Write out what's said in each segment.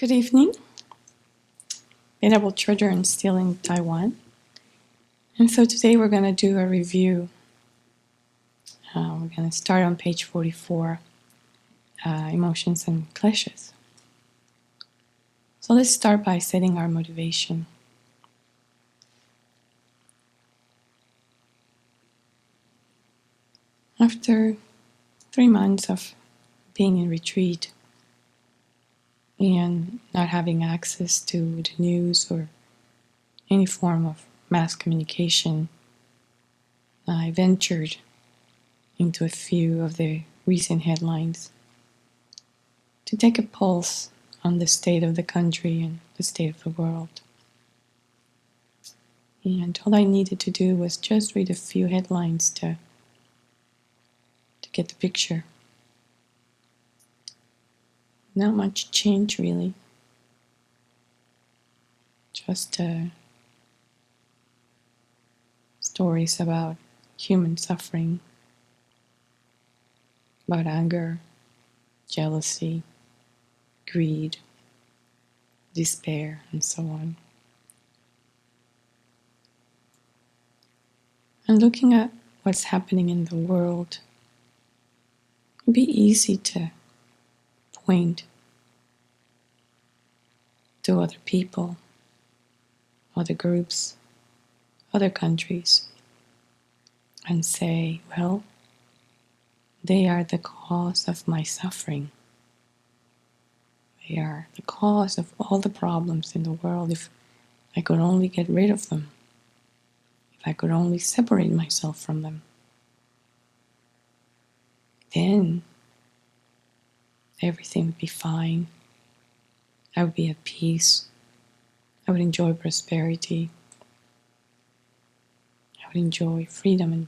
Good evening. Venerable children still in Taiwan. And so today we're going to do a review. We're going to start on page 44, Emotions and Clashes. So let's start by setting our motivation. After 3 months of being in retreat and not having access to the news or any form of mass communication, I ventured into a few of the recent headlines to take a pulse on the state of the country and the state of the world. And all I needed to do was just read a few headlines to get the picture. Not much change, really. Just stories about human suffering, about anger, jealousy, greed, despair, and so on. And looking at what's happening in the world, it'd be easy to point to other people, other groups, other countries, and say, well, they are the cause of my suffering. They are the cause of all the problems in the world. If I could only get rid of them, if I could only separate myself from them, then everything would be fine. I would be at peace. I would enjoy prosperity. I would enjoy freedom and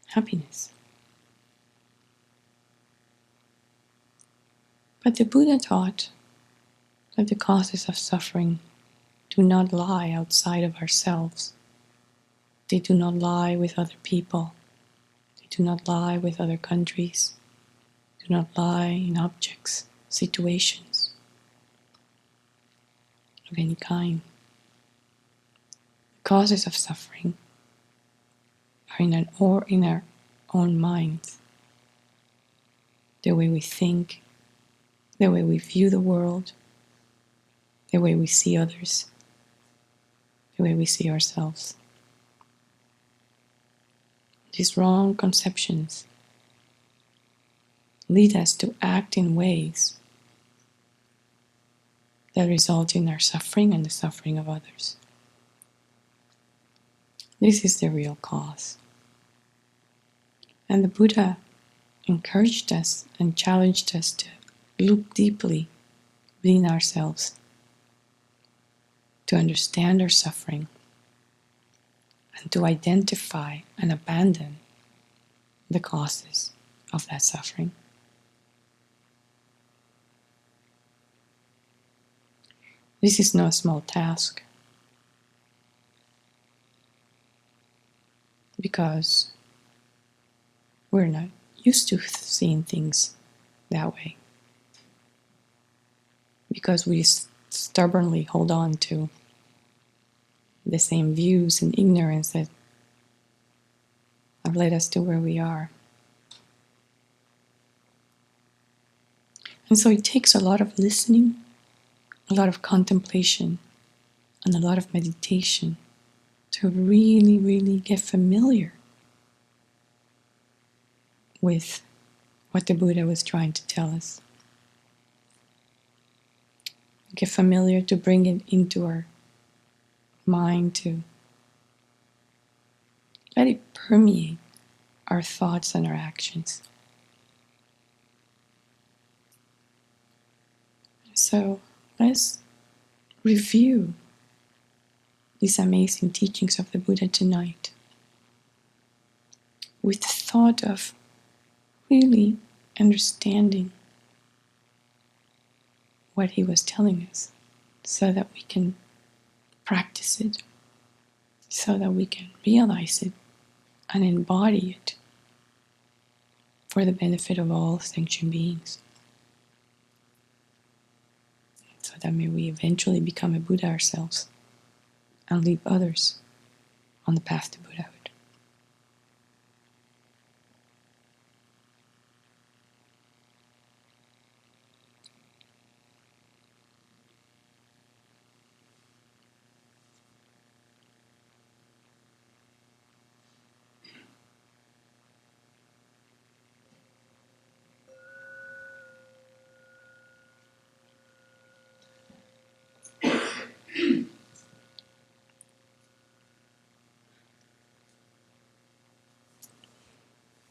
happiness. But the Buddha taught that the causes of suffering do not lie outside of ourselves. They do not lie with other people. They do not lie with other countries. They do not lie in objects, situations of any kind. The causes of suffering are in our own minds. The way we think, the way we view the world, the way we see others, the way we see ourselves. These wrong conceptions lead us to act in ways that result in our suffering and the suffering of others. This is the real cause. And the Buddha encouraged us and challenged us to look deeply within ourselves, to understand our suffering, and to identify and abandon the causes of that suffering. This is no small task, because we're not used to seeing things that way. Because we stubbornly hold on to the same views and ignorance that have led us to where we are. And so it takes a lot of listening, a lot of contemplation, and a lot of meditation to really, really get familiar with what the Buddha was trying to tell us. Get familiar, to bring it into our mind, to let it permeate our thoughts and our actions. So let's review these amazing teachings of the Buddha tonight with the thought of really understanding what he was telling us, so that we can practice it, so that we can realize it and embody it for the benefit of all sentient beings. So that may we eventually become a Buddha ourselves and lead others on the path to Buddhahood.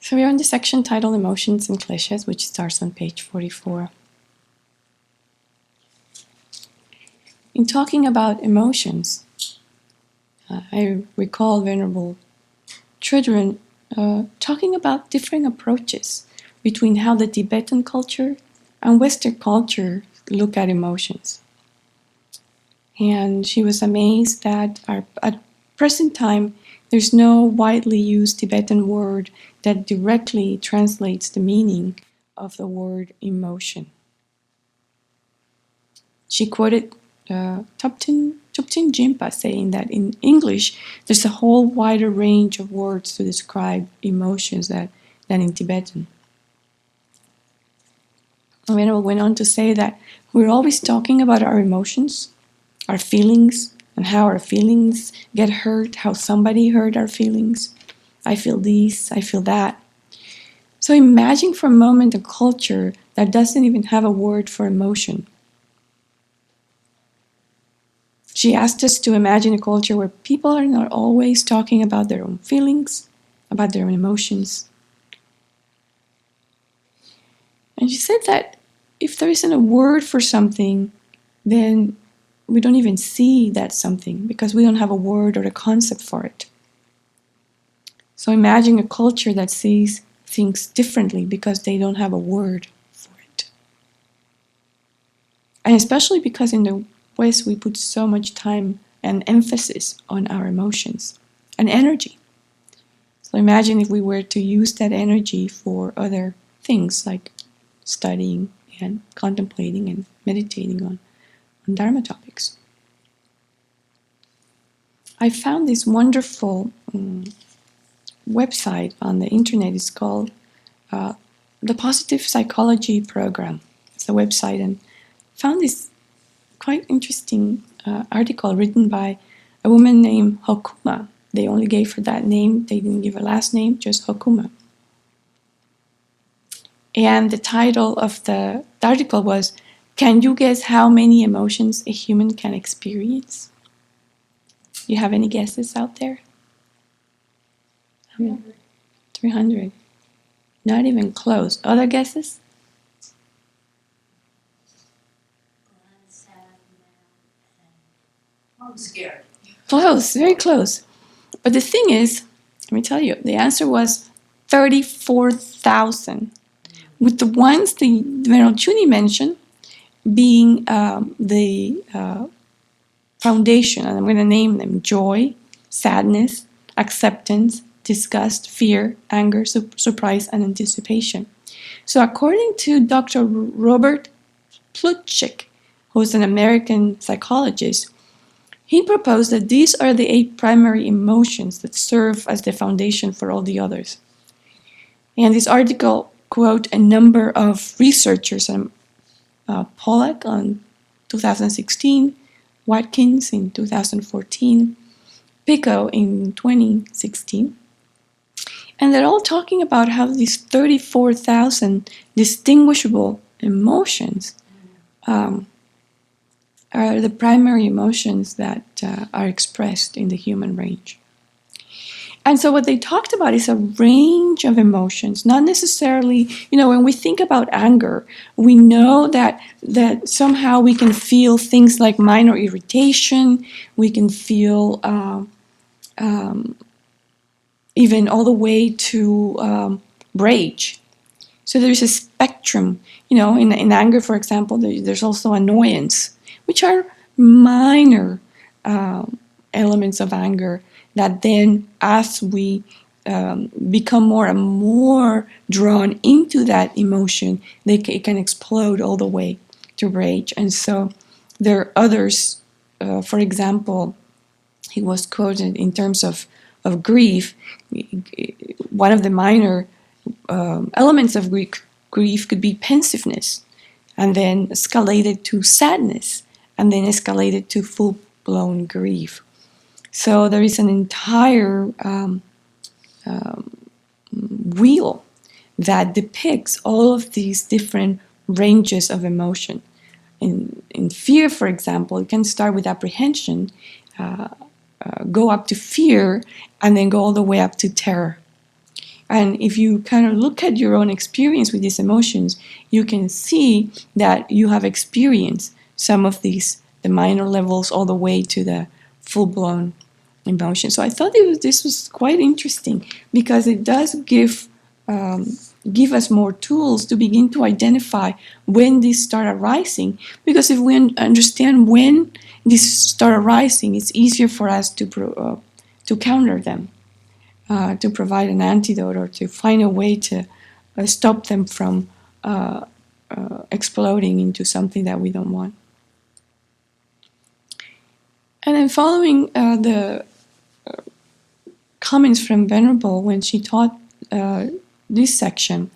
So we're on the section titled Emotions and Cliches, which starts on page 44. In talking about emotions, I recall Venerable Children talking about different approaches between how the Tibetan culture and Western culture look at emotions. And she was amazed that at present time, there's no widely used Tibetan word that directly translates the meaning of the word emotion. She quoted Thupten Jinpa saying that in English, there's a whole wider range of words to describe emotions than in Tibetan. And Venerable went on to say that we're always talking about our emotions, our feelings, and how our feelings get hurt, how somebody hurt our feelings. I feel this, I feel that. So imagine for a moment a culture that doesn't even have a word for emotion. She asked us to imagine a culture where people are not always talking about their own feelings, about their own emotions. And she said that if there isn't a word for something, then we don't even see that something because we don't have a word or a concept for it. So imagine a culture that sees things differently because they don't have a word for it. And especially because in the West we put so much time and emphasis on our emotions and energy. So imagine if we were to use that energy for other things like studying and contemplating and meditating on Dharma topics. I found this wonderful website on the internet. It's called the Positive Psychology Program. It's a website, and found this quite interesting article written by a woman named Hokuma. They only gave her that name. They didn't give a last name, just Hokuma. And the title of the article was, "Can you guess how many emotions a human can experience?" You have any guesses out there? 300. Not even close. Other guesses? I'm scared. Close, very close. But the thing is, let me tell you, the answer was 34,000. With the ones the Venerable Chuni mentioned being the foundation, and I'm going to name them: joy, sadness, acceptance, disgust, fear, anger, surprise, and anticipation. So according to Dr. Robert Plutchik, who's an American psychologist, he proposed that these are the 8 primary emotions that serve as the foundation for all the others. And this article quote a number of researchers, Pollack in 2016, Watkins in 2014, Pico in 2016. And they're all talking about how these 34,000 distinguishable emotions are the primary emotions that are expressed in the human range. And so what they talked about is a range of emotions, not necessarily, when we think about anger, we know that somehow we can feel things like minor irritation, we can feel even all the way to rage. So there's a spectrum, in anger, for example, there's also annoyance, which are minor elements of anger that then, as we become more and more drawn into that emotion, it can explode all the way to rage. And so there are others. For example, he was quoted in terms of grief. One of the minor elements of grief could be pensiveness, and then escalated to sadness, and then escalated to full-blown grief. So there is an entire wheel that depicts all of these different ranges of emotion. In fear, for example, it can start with apprehension, go up to fear, and then go all the way up to terror. And if you kind of look at your own experience with these emotions, you can see that you have experienced some of these, the minor levels, all the way to the full-blown emotion. So I thought this was quite interesting, because it does give us more tools to begin to identify when these start arising. Because if we understand when these start arising, it's easier for us to counter them, to provide an antidote, or to find a way to stop them from exploding into something that we don't want. And then following the comments from Venerable when she taught this section,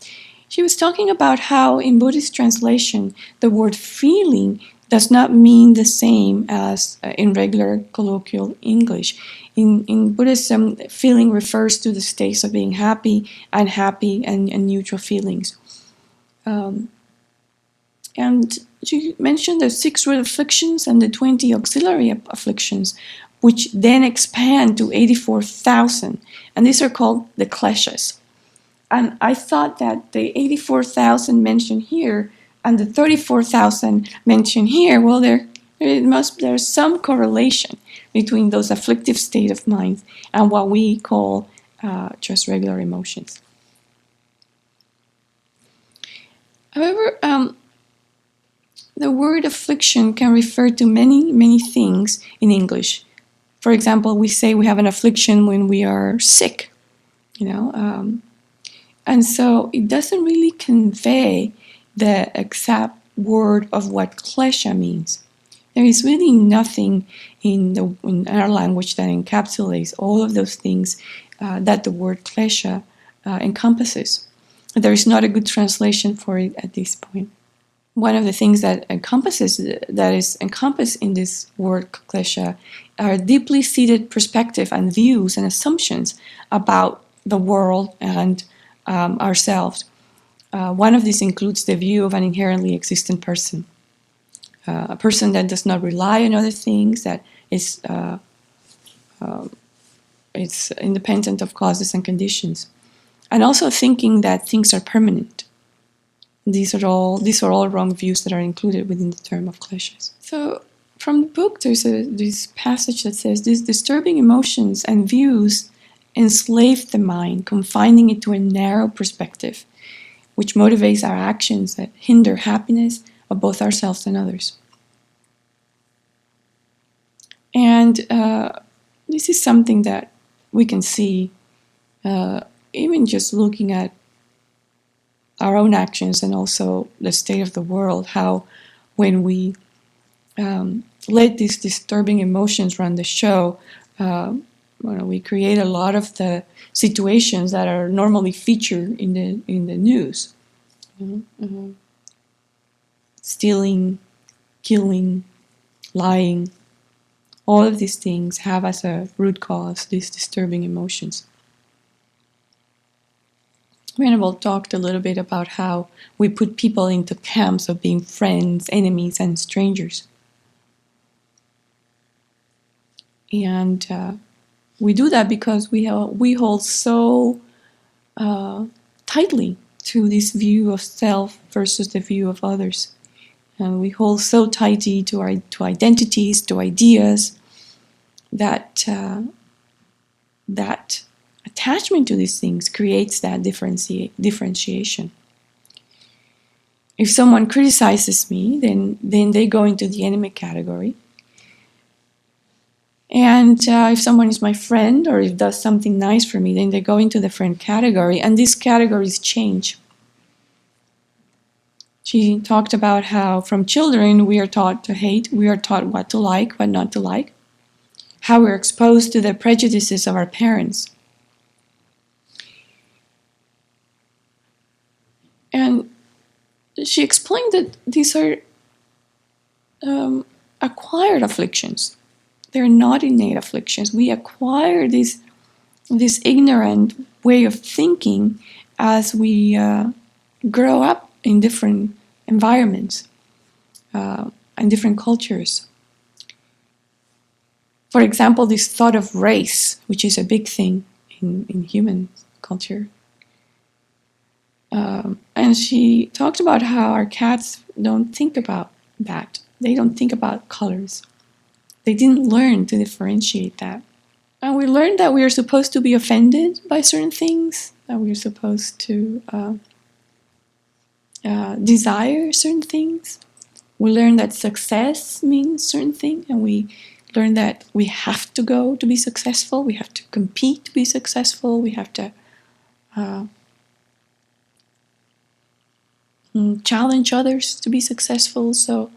she was talking about how in Buddhist translation the word feeling does not mean the same as in regular colloquial English. In Buddhism, feeling refers to the states of being happy, unhappy, and neutral feelings. And she mentioned the 6 root afflictions and the 20 auxiliary afflictions, which then expand to 84,000. And these are called the kleshas. And I thought that the 84,000 mentioned here and the 34,000 mentioned here, well, there's some correlation between those afflictive state of mind and what we call just regular emotions. However, the word affliction can refer to many, many things in English. For example, we say we have an affliction when we are sick, and so it doesn't really convey the exact word of what klesha means. There is really nothing in our language that encapsulates all of those things that the word klesha encompasses. There is not a good translation for it at this point. One of the things that is encompassed in this word klesha are deeply seated perspective and views and assumptions about the world and ourselves. One of these includes the view of an inherently existent person, a person that does not rely on other things, that is it's independent of causes and conditions, and also thinking that things are permanent. These are all wrong views that are included within the term of kleshas. So from the book, there's this passage that says, these disturbing emotions and views enslave the mind, confining it to a narrow perspective, which motivates our actions that hinder happiness of both ourselves and others. And this is something that we can see even just looking at our own actions and also the state of the world, how when we let these disturbing emotions run the show, we create a lot of the situations that are normally featured in the news. Stealing, killing, lying, all of these things have as a root cause these disturbing emotions. Venerable talked a little bit about how we put people into camps of being friends, enemies, and strangers. And we do that because we hold so tightly to this view of self versus the view of others. And we hold so tightly to identities, to ideas, that attachment to these things creates that differentiation. If someone criticizes me, then they go into the enemy category. And if someone is my friend or if does something nice for me, then they go into the friend category. And these categories change. She talked about how from children we are taught to hate, we are taught what to like, what not to like, how we're exposed to the prejudices of our parents. And she explained that these are acquired afflictions. They're not innate afflictions. We acquire this ignorant way of thinking as we grow up in different environments and different cultures. For example, this thought of race, which is a big thing in human culture. And she talked about how our cats don't think about that. They don't think about colors. They didn't learn to differentiate that. And we learned that we are supposed to be offended by certain things, that we are supposed to desire certain things. We learn that success means certain things, and we learn that we have to go to be successful, we have to compete to be successful, we have to challenge others to be successful. So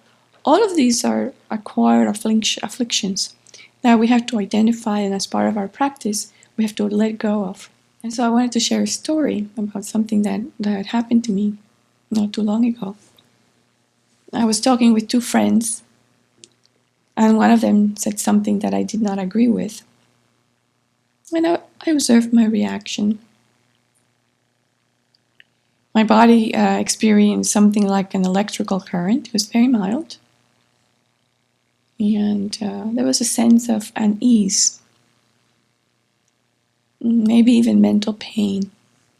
all of these are acquired afflictions that we have to identify, and as part of our practice, we have to let go of. And so I wanted to share a story about something that happened to me not too long ago. I was talking with two friends, and one of them said something that I did not agree with. And I observed my reaction. My body experienced something like an electrical current. It was very mild. And there was a sense of unease, maybe even mental pain,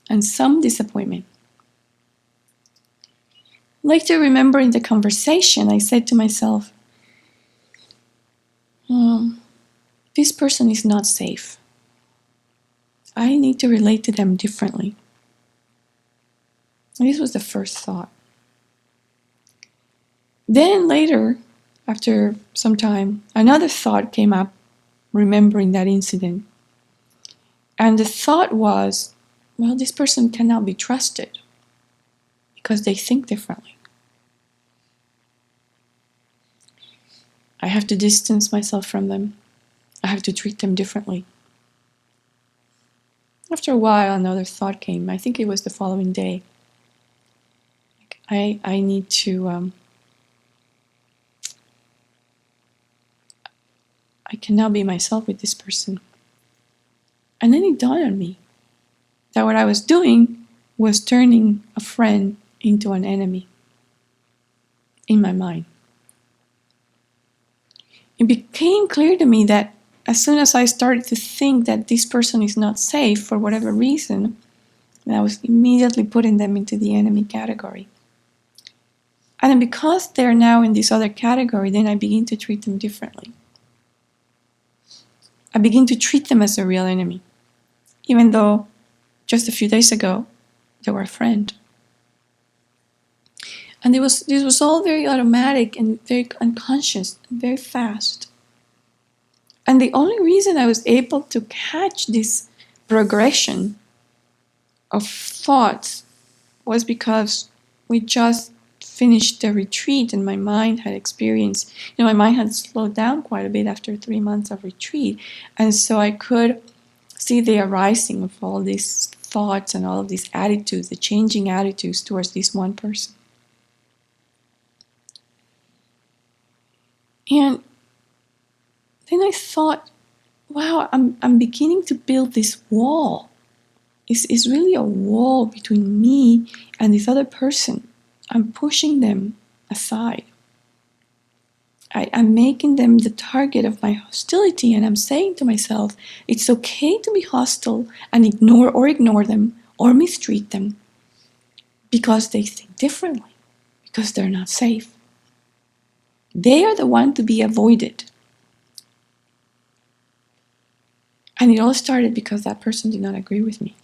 and some disappointment. Later, remembering the conversation, I said to myself, this person is not safe. I need to relate to them differently. And this was the first thought. Then later, after some time, another thought came up, remembering that incident. And the thought was, well, this person cannot be trusted because they think differently. I have to distance myself from them. I have to treat them differently. After a while, another thought came. I think it was the following day. I need to... I cannot be myself with this person. And then it dawned on me that what I was doing was turning a friend into an enemy in my mind. It became clear to me that as soon as I started to think that this person is not safe for whatever reason, I was immediately putting them into the enemy category. And then because they're now in this other category, then I begin to treat them differently. I begin to treat them as a real enemy, even though just a few days ago they were a friend. And this was all very automatic and very unconscious, and very fast. And the only reason I was able to catch this progression of thoughts was because we just finished the retreat, and my mind had experienced, my mind had slowed down quite a bit after 3 months of retreat. And so I could see the arising of all these thoughts and all of these attitudes, the changing attitudes towards this one person. And then I thought, wow, I'm beginning to build this wall. It's really a wall between me and this other person. I'm pushing them aside. I'm making them the target of my hostility, and I'm saying to myself, it's okay to be hostile and ignore them or mistreat them because they think differently, because they're not safe. They are the one to be avoided. And it all started because that person did not agree with me.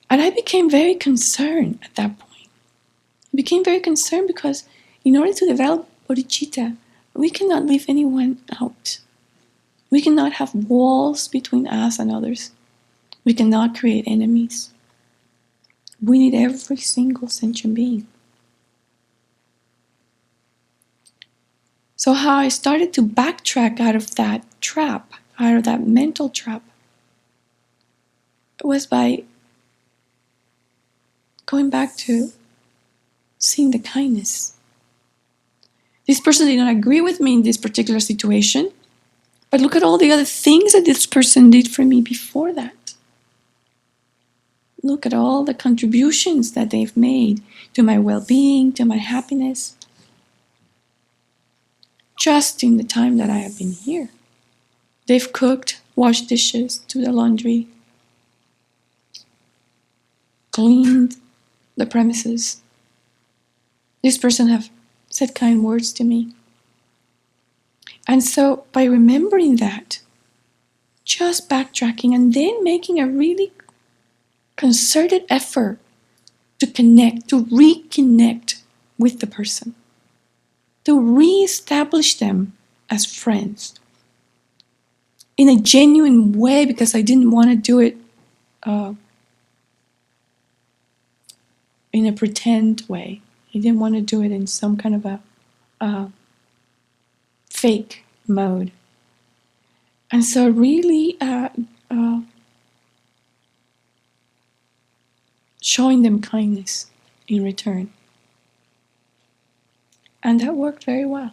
And I became very concerned at that point. I became very concerned because in order to develop bodhicitta, we cannot leave anyone out. We cannot have walls between us and others. We cannot create enemies. We need every single sentient being. So how I started to backtrack out of that trap, out of that mental trap, was by going back to seeing the kindness. This person did not agree with me in this particular situation, but look at all the other things that this person did for me before that. Look at all the contributions that they've made to my well-being, to my happiness, just in the time that I have been here. They've cooked, washed dishes, do the laundry, cleaned the premises. This person have said kind words to me. And so by remembering that, just backtracking and then making a really concerted effort to connect, to reconnect with the person, to re-establish them as friends in a genuine way, because I didn't want to do it in a pretend way. I didn't want to do it in some kind of a fake mode. And so really showing them kindness in return. And that worked very well.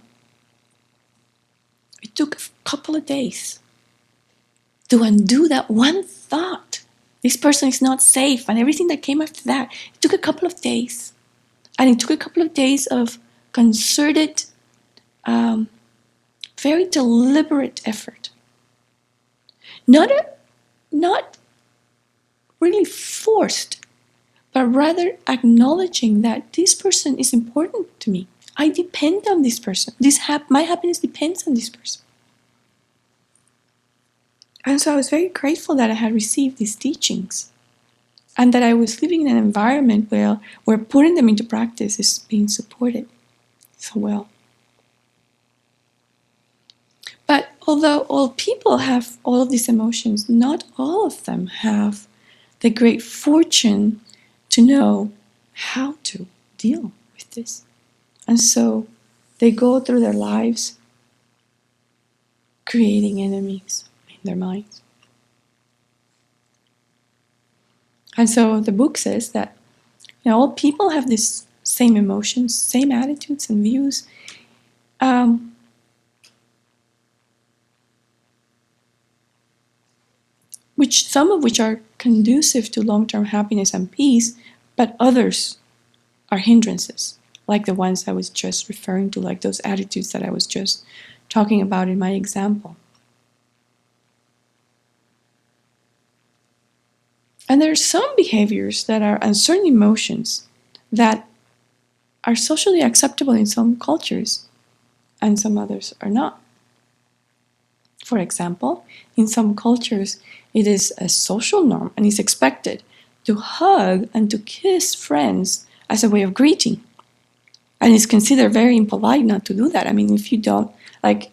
It took a couple of days to undo that one thought. This person is not safe, and everything that came after that. It took a couple of days. And it took a couple of days of concerted, very deliberate effort. Not really forced, but rather acknowledging that this person is important to me. I depend on this person. My happiness depends on this person. And so I was very grateful that I had received these teachings, and that I was living in an environment where putting them into practice is being supported so well. But although all people have all of these emotions, not all of them have the great fortune to know how to deal with this. And so they go through their lives creating enemies in their minds. And so the book says that all people have these same emotions, same attitudes and views, some of which are conducive to long-term happiness and peace, but others are hindrances, like the ones I was just referring to, like those attitudes that I was just talking about in my example. And there are some behaviors that are, and certain emotions that are socially acceptable in some cultures, and some others are not. For example, in some cultures, it is a social norm and is expected to hug and to kiss friends as a way of greeting. And it's considered very impolite not to do that. I mean, if you don't, like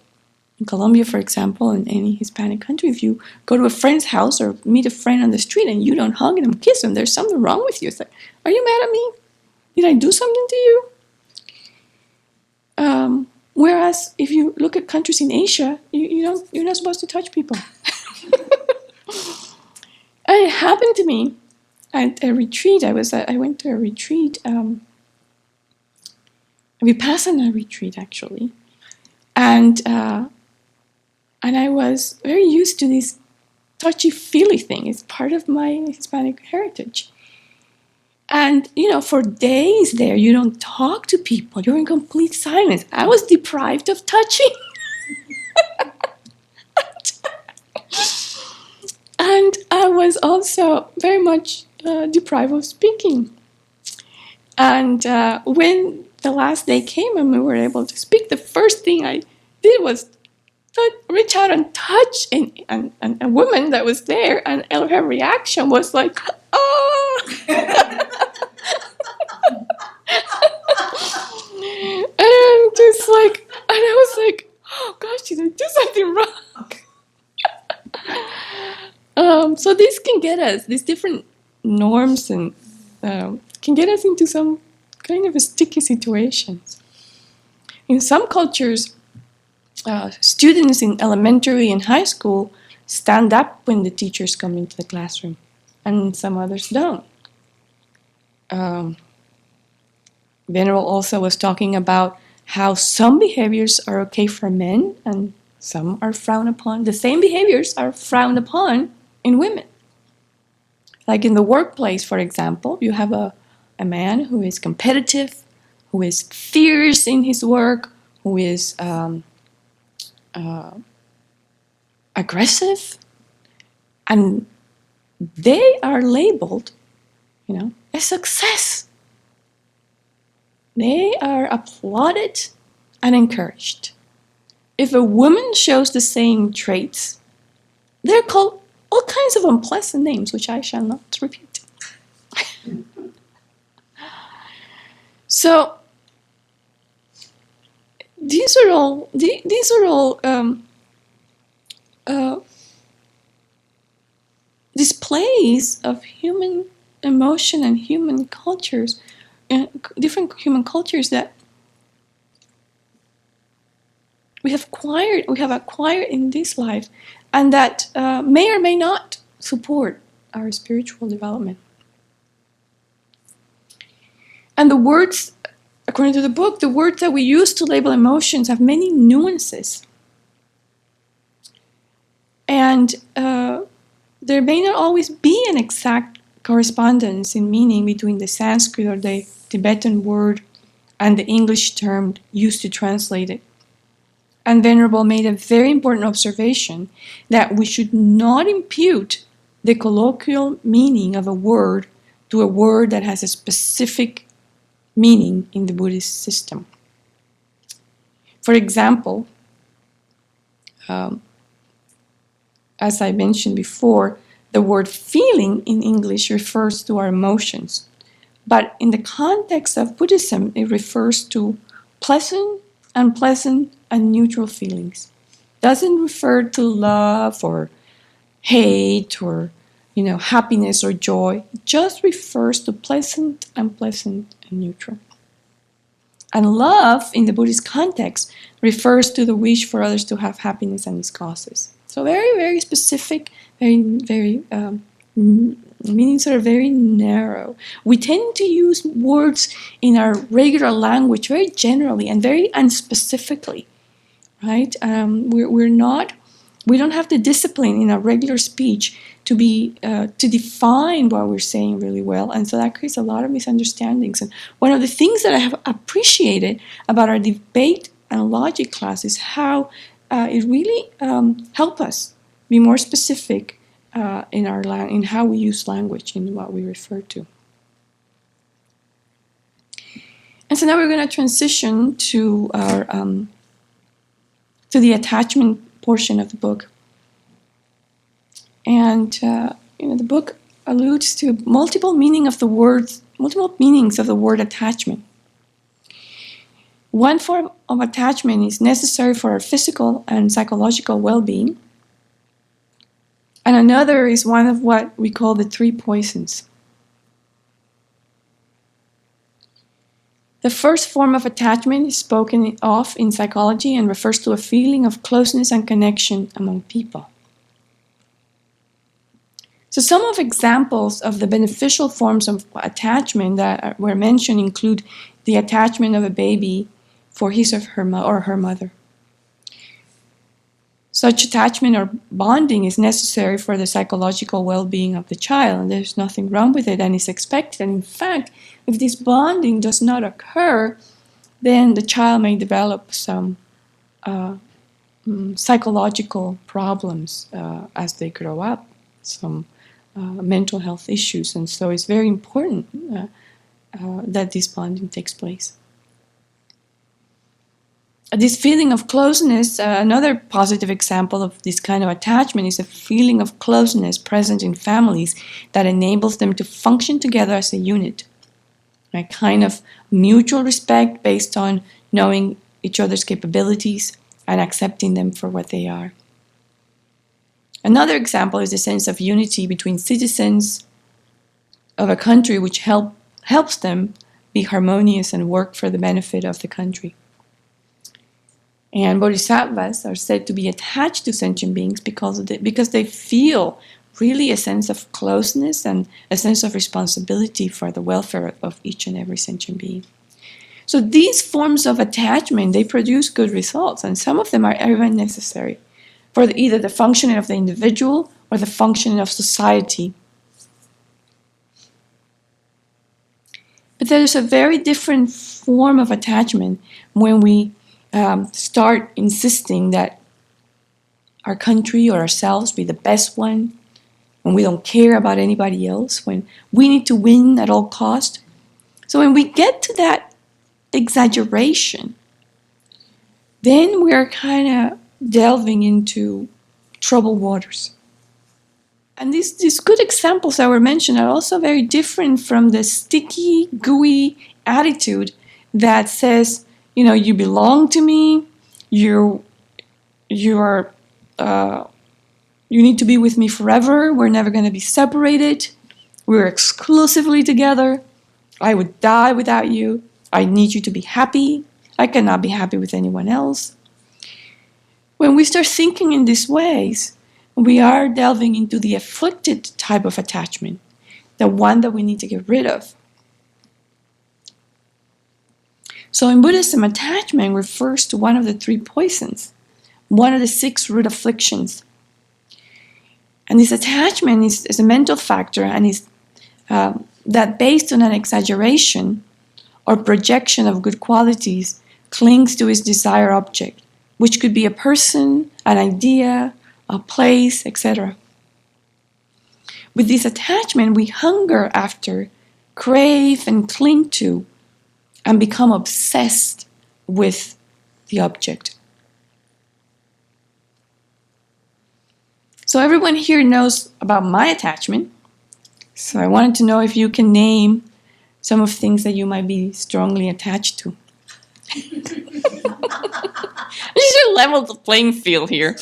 in Colombia, for example, in any Hispanic country, if you go to a friend's house or meet a friend on the street and you don't hug them, kiss them, there's something wrong with you. It's like, are you mad at me? Did I do something to you? Whereas if you look at countries in Asia, you're not supposed to touch people. And it happened to me at a retreat. I went to a retreat, a Vipassana retreat actually, and I was very used to this touchy-feely thing. It's part of my Hispanic heritage. And, for days there, you don't talk to people. You're in complete silence. I was deprived of touching. And I was also very much deprived of speaking. And when the last day came and we were able to speak, the first thing I did was reach out and touch and a woman that was there, and her reaction was like, oh! And I'm just like, and I was like, oh gosh, did I do something wrong? So these can get us, these different norms and can get us into some kind of sticky situations. In some cultures, students in elementary and high school stand up when the teachers come into the classroom, and some others don't. Venerable also was talking about how some behaviors are okay for men and some are frowned upon. The same behaviors are frowned upon in women. Like in the workplace, for example, you have a man who is competitive, who is fierce in his work, who is aggressive, and they are labeled, a success. They are applauded and encouraged. If a woman shows the same traits, they're called all kinds of unpleasant names, which I shall not repeat. So these are all displays of human emotion and human cultures, different human cultures that we have acquired in this life, and that may or may not support our spiritual development. And the words, according to the book, the words that we use to label emotions have many nuances. And there may not always be an exact correspondence in meaning between the Sanskrit or the Tibetan word and the English term used to translate it. And Venerable made a very important observation that we should not impute the colloquial meaning of a word to a word that has a specific meaning in the Buddhist system. For example, as I mentioned before, the word feeling in English refers to our emotions. But in the context of Buddhism, it refers to pleasant, unpleasant, and neutral feelings. Doesn't refer to love or hate or happiness or joy. It just refers to pleasant, unpleasant, and neutral. And love, in the Buddhist context, refers to the wish for others to have happiness and its causes. So very, very specific, very meanings are very narrow. We tend to use words in our regular language very generally and very unspecifically, right? We don't have the discipline in our regular speech to define what we're saying really well, and so that creates a lot of misunderstandings. And one of the things that I have appreciated about our debate and logic class is how it really helps us be more specific in how we use language, in what we refer to. And so now we're going to transition to our to the attachment portion of the book. And the book alludes to multiple meanings of the word attachment. One form of attachment is necessary for our physical and psychological well-being, and another is one of what we call the three poisons. The first form of attachment is spoken of in psychology and refers to a feeling of closeness and connection among people. So some of examples of the beneficial forms of attachment that were mentioned include the attachment of a baby for his or her mother. Such attachment or bonding is necessary for the psychological well-being of the child, and there's nothing wrong with it, and is expected. And in fact, if this bonding does not occur, then the child may develop some psychological problems as they grow up, some mental health issues, and so it's very important that this bonding takes place. This feeling of closeness, another positive example of this kind of attachment is a feeling of closeness present in families that enables them to function together as a unit. A kind of mutual respect based on knowing each other's capabilities and accepting them for what they are. Another example is the sense of unity between citizens of a country which helps them be harmonious and work for the benefit of the country. And bodhisattvas are said to be attached to sentient beings because they feel really a sense of closeness and a sense of responsibility for the welfare of each and every sentient being. So these forms of attachment, they produce good results, and some of them are even necessary for either the functioning of the individual or the functioning of society. But there is a very different form of attachment when we start insisting that our country or ourselves be the best one, when we don't care about anybody else, when we need to win at all cost. So when we get to that exaggeration, then we're kind of delving into troubled waters. And these good examples that were mentioned are also very different from the sticky, gooey attitude that says, you know, you belong to me, you need to be with me forever, we're never going to be separated, we're exclusively together, I would die without you, I need you to be happy, I cannot be happy with anyone else. When we start thinking in these ways, we are delving into the afflicted type of attachment, the one that we need to get rid of. So in Buddhism, attachment refers to one of the three poisons, one of the 6 root afflictions. And this attachment is a mental factor, and is that based on an exaggeration or projection of good qualities clings to its desired object, which could be a person, an idea, a place, etc. With this attachment, we hunger after, crave, and cling to, and become obsessed with the object. So everyone here knows about my attachment. So I wanted to know if you can name some of the things that you might be strongly attached to. We should level the playing field here.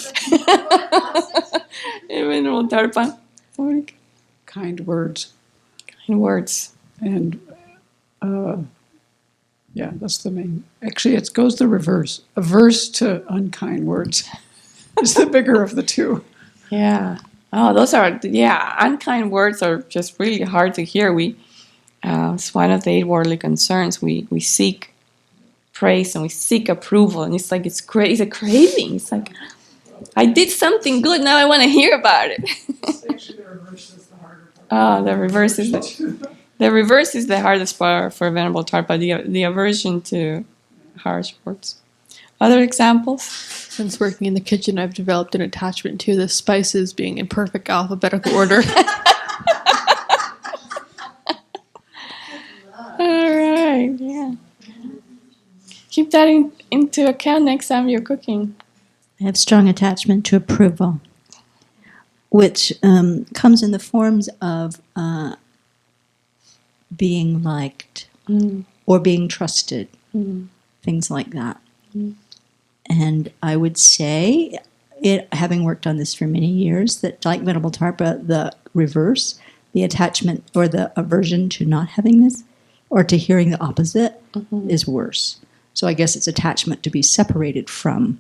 Kind words. Kind words. And yeah, that's the main. Actually, it goes the reverse. Averse to unkind words is the bigger of the two. Yeah. Oh, those are, unkind words are just really hard to hear. It's one of the 8 worldly concerns. We seek praise and we seek approval, and it's like it's a craving. It's like, I did something good, now I want to hear about it. Actually, the reverse is the harder part. Oh, the reverse is the hardest part for Venerable Tarpa, the aversion to harsh words. Other examples? Since working in the kitchen, I've developed an attachment to the spices being in perfect alphabetical order. All right, yeah. Keep that into account next time you're cooking. I have strong attachment to approval, which comes in the forms of being liked or being trusted, things like that. And I would say, having worked on this for many years, that like Venerable Tarpa, the reverse, the attachment or the aversion to not having this, or to hearing the opposite, is worse. So I guess it's attachment to be separated from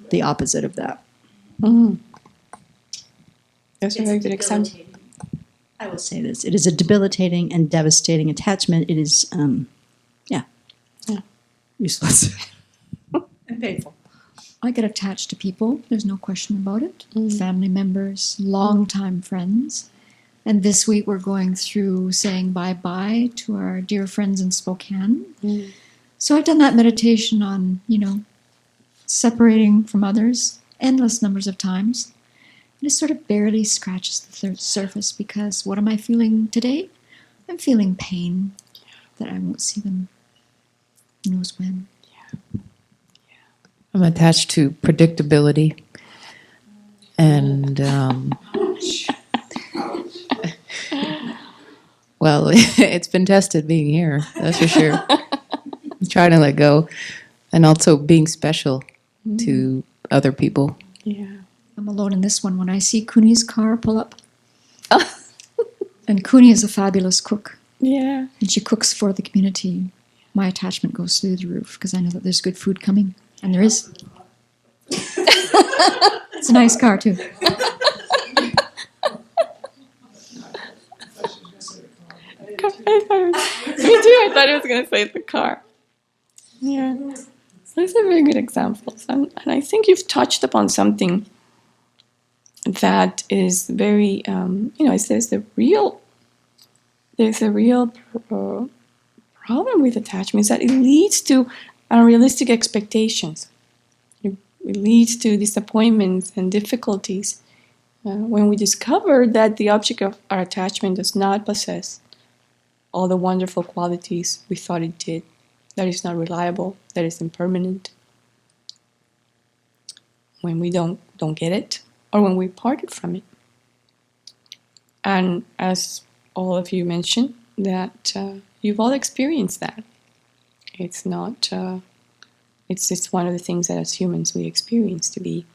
the opposite of that. That's a very good example. I will say this. It is a debilitating and devastating attachment. It is, useless. And painful. I get attached to people, there's no question about it. Family members, longtime friends. And this week we're going through saying bye-bye to our dear friends in Spokane. So I've done that meditation on, separating from others endless numbers of times. And it sort of barely scratches the surface, because what am I feeling today? I'm feeling pain that I won't see them who knows when. I'm attached to predictability, and well, it's been tested being here, that's for sure. I'm trying to let go, and also being special to other people. Yeah. I'm alone in this one. When I see Kuni's car pull up, And Kuni is a fabulous cook, Yeah. and she cooks for the community. My attachment goes through the roof because I know that there's good food coming, and there is. It's a nice car too. Me too. I thought he was going to say the car. Yeah. Those are very good examples. And I think you've touched upon something that is very, there's a real problem with attachment, is that it leads to unrealistic expectations. It leads to disappointments and difficulties when we discover that the object of our attachment does not possess all the wonderful qualities we thought it did, that is not reliable, that is impermanent. When we don't get it, or when we parted from it. And as all of you mentioned, that you've all experienced that. It's not, it's one of the things that as humans we experience, to be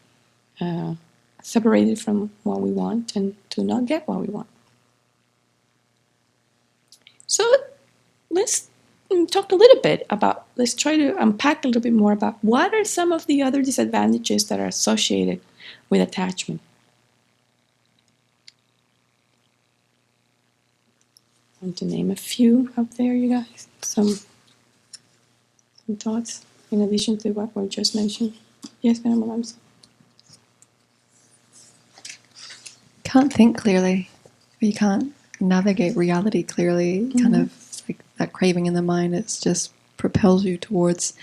separated from what we want and to not get what we want. So let's talk a little bit about, let's try to unpack a little bit more about what are some of the other disadvantages that are associated with attachment. I want to name a few up there, you guys. Some thoughts in addition to what we just mentioned. Yes, Madam Alonso. Can't think clearly. You can't navigate reality clearly. Kind of like that craving in the mind, it's just propels you towards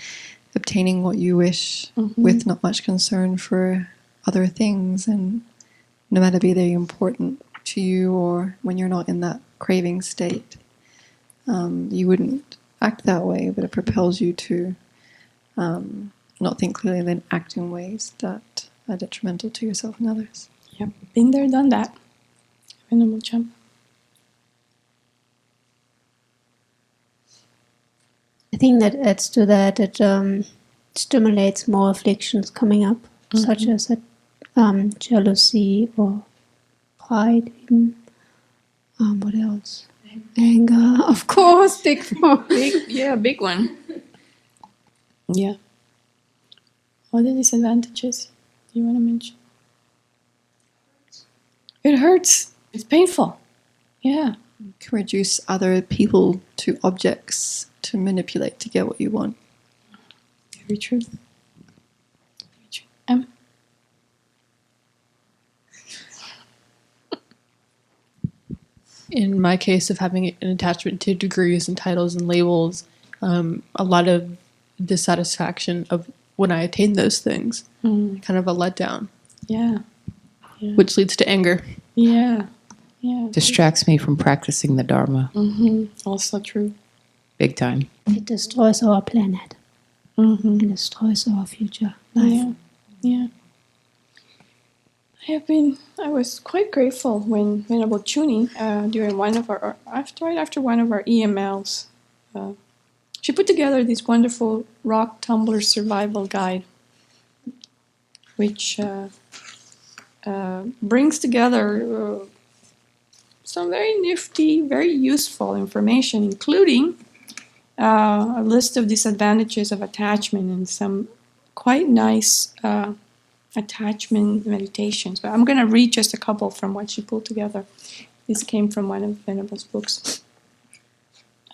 obtaining what you wish with not much concern for other things, and no matter be they important to you or when you're not in that craving state, you wouldn't act that way, but it propels you to not think clearly and then act in ways that are detrimental to yourself and others. Yep, been there, done that. Venerable Champ. I think that adds to that, it stimulates more afflictions coming up, such as jealousy or pride, even. What else? Anger, of course, big one. Big one. Yeah. What are the disadvantages you want to mention? It hurts. It's painful. Yeah. You can reduce other people to objects to manipulate to get what you want. Very true. Very true. In my case of having an attachment to degrees and titles and labels, a lot of dissatisfaction of when I attain those things, kind of a letdown, Yeah. which leads to anger. Yeah. Yeah. Distracts me from practicing the Dharma. Also true. Big time. It destroys our planet and destroys our future life. Yeah. I was quite grateful when Venerable Chuni, during one of our, right after one of our EMLs, she put together this wonderful rock tumbler survival guide, which brings together some very nifty, very useful information, including a list of disadvantages of attachment and some quite nice attachment meditations. But I'm going to read just a couple from what she pulled together. This came from one of Venable's books.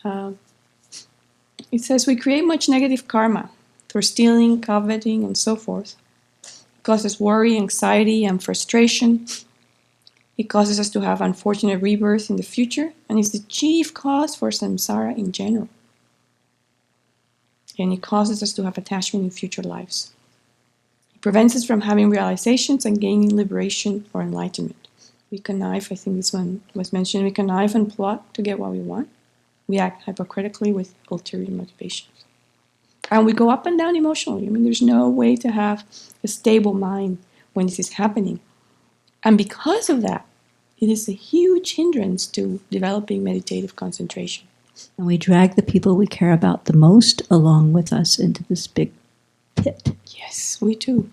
It says, we create much negative karma through stealing, coveting, and so forth. It causes worry, anxiety, and frustration. It causes us to have unfortunate rebirth in the future, and is the chief cause for samsara in general. And it causes us to have attachment in future lives. It prevents us from having realizations and gaining liberation or enlightenment. We connive, I think this one was mentioned, we connive and plot to get what we want. We act hypocritically with ulterior motivations. And we go up and down emotionally. I mean, there's no way to have a stable mind when this is happening. And because of that, it is a huge hindrance to developing meditative concentration. And we drag the people we care about the most along with us into this big pit. Yes, we do.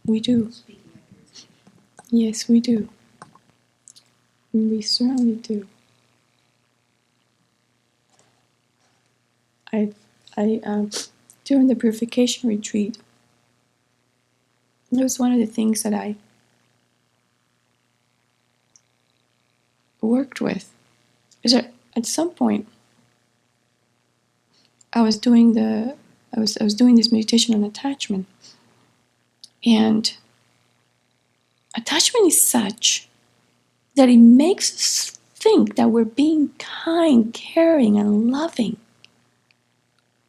We do. Yes, we do. We certainly do. during the Purification Retreat, it was one of the things that I worked with. Is that at some point I was doing this meditation on attachment, and attachment is such that it makes us think that we're being kind, caring, and loving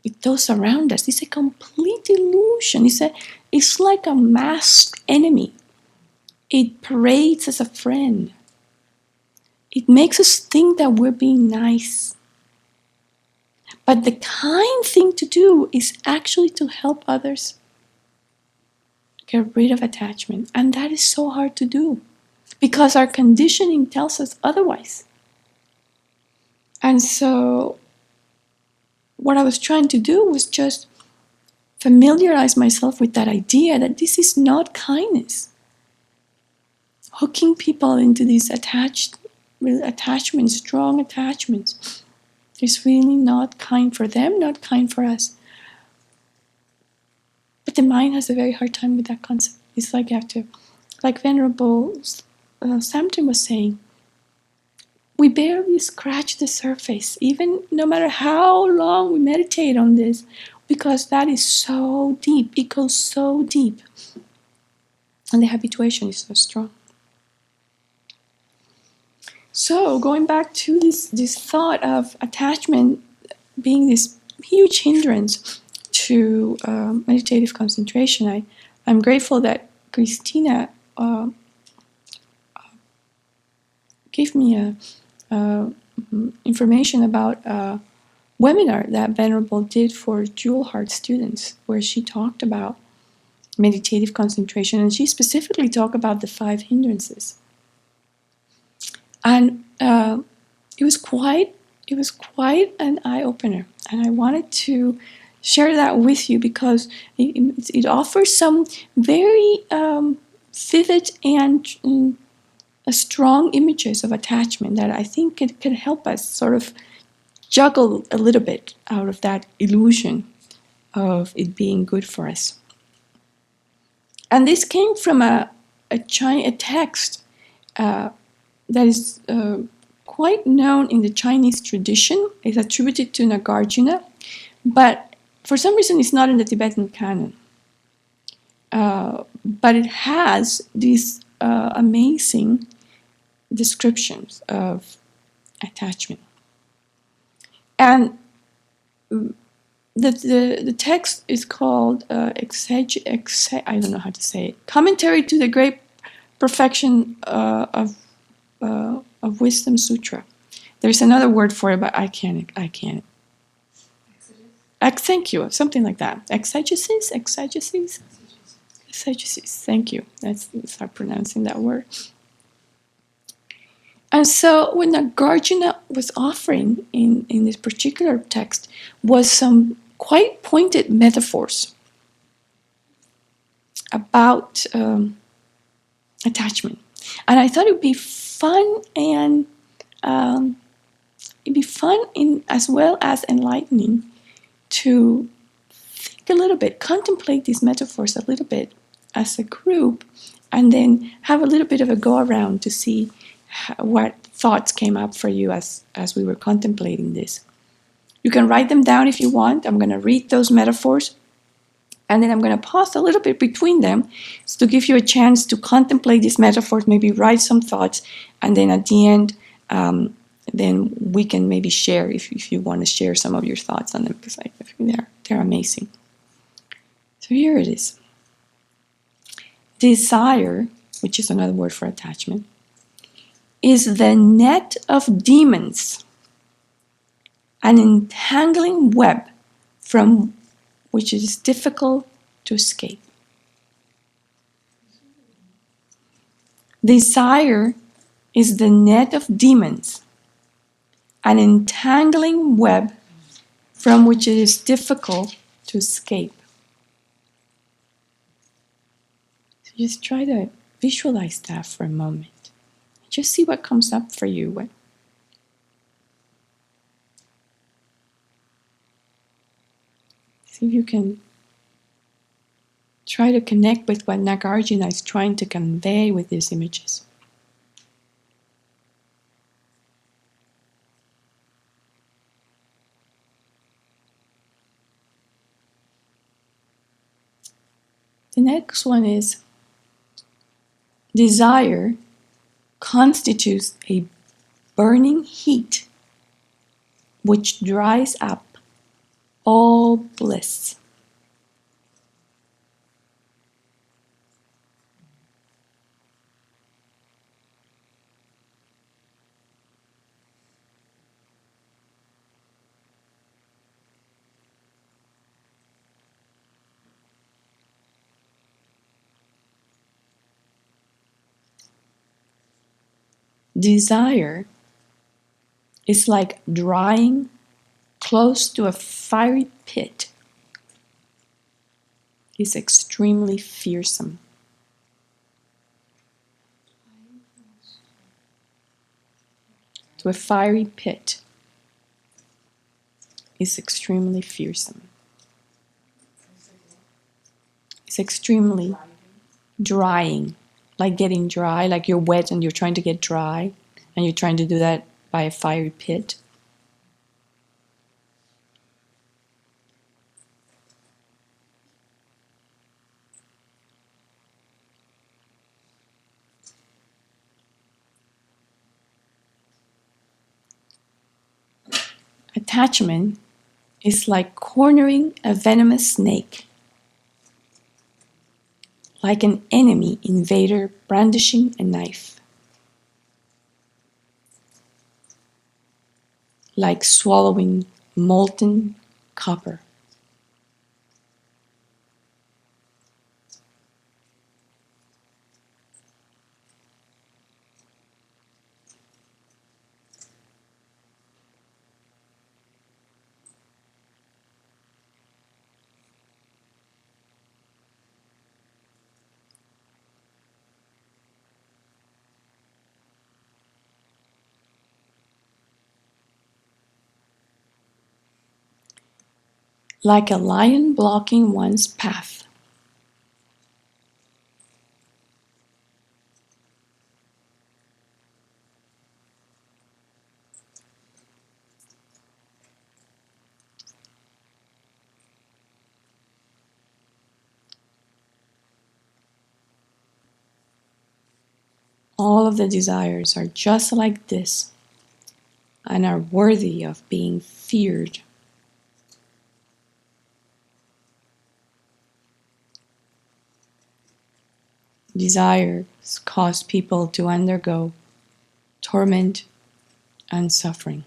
with those around us. It's a complete illusion. It's like a masked enemy. It parades as a friend. It makes us think that we're being nice. But the kind thing to do is actually to help others get rid of attachment. And that is so hard to do because our conditioning tells us otherwise. And so what I was trying to do was just familiarize myself with that idea that this is not kindness. Hooking people into these attachments, strong attachments, is really not kind for them, not kind for us. But the mind has a very hard time with that concept. It's like you have to, like Venerable Samten was saying, we barely scratch the surface, even no matter how long we meditate on this, because that is so deep. It goes so deep. And the habituation is so strong. So going back to this thought of attachment being this huge hindrance to meditative concentration, I'm grateful that Christina gave me information about a webinar that Venerable did for Jewel Heart students, where she talked about meditative concentration, and she specifically talked about the 5 hindrances. And it was quite an eye-opener, and I wanted to share that with you because it offers some very vivid and strong images of attachment that I think it can help us sort of juggle a little bit out of that illusion of it being good for us. And this came from a text that is quite known in the Chinese tradition. It's attributed to Nagarjuna, but for some reason it's not in the Tibetan canon. But it has these amazing descriptions of attachment. And the text is called I don't know how to say it. Commentary to the Great Perfection of Wisdom Sutra. There's another word for it, but I can't. Thank you. Something like that. Exegesis. Thank you. Let's start pronouncing that word. And so what Nagarjuna was offering in this particular text was some quite pointed metaphors about attachment. And I thought it would be fun and as well as enlightening to think a little bit, contemplate these metaphors a little bit as a group, and then have a little bit of a go around to see what thoughts came up for you as we were contemplating this. You can write them down if you want. I'm going to read those metaphors, and then I'm going to pause a little bit between them to give you a chance to contemplate these metaphors, maybe write some thoughts, and then at the end, then we can maybe share if you want to share some of your thoughts on them, because I think they're amazing. So here it is. Desire, which is another word for attachment, is the net of demons, an entangling web from which it is difficult to escape. Desire is the net of demons, an entangling web from which it is difficult to escape. So just try to visualize that for a moment. Just see what comes up for you. See if you can try to connect with what Nagarjuna is trying to convey with these images. The next one is desire constitutes a burning heat which dries up all bliss. Desire is like drying close to a fiery pit. It's extremely fearsome. To a fiery pit is extremely fearsome. It's extremely drying, like getting dry, like you're wet and you're trying to get dry, and you're trying to do that by a fiery pit. Attachment is like cornering a venomous snake, like an enemy invader brandishing a knife, like swallowing molten copper. Like a lion blocking one's path. All of the desires are just like this and are worthy of being feared. Desires cause people to undergo torment and suffering.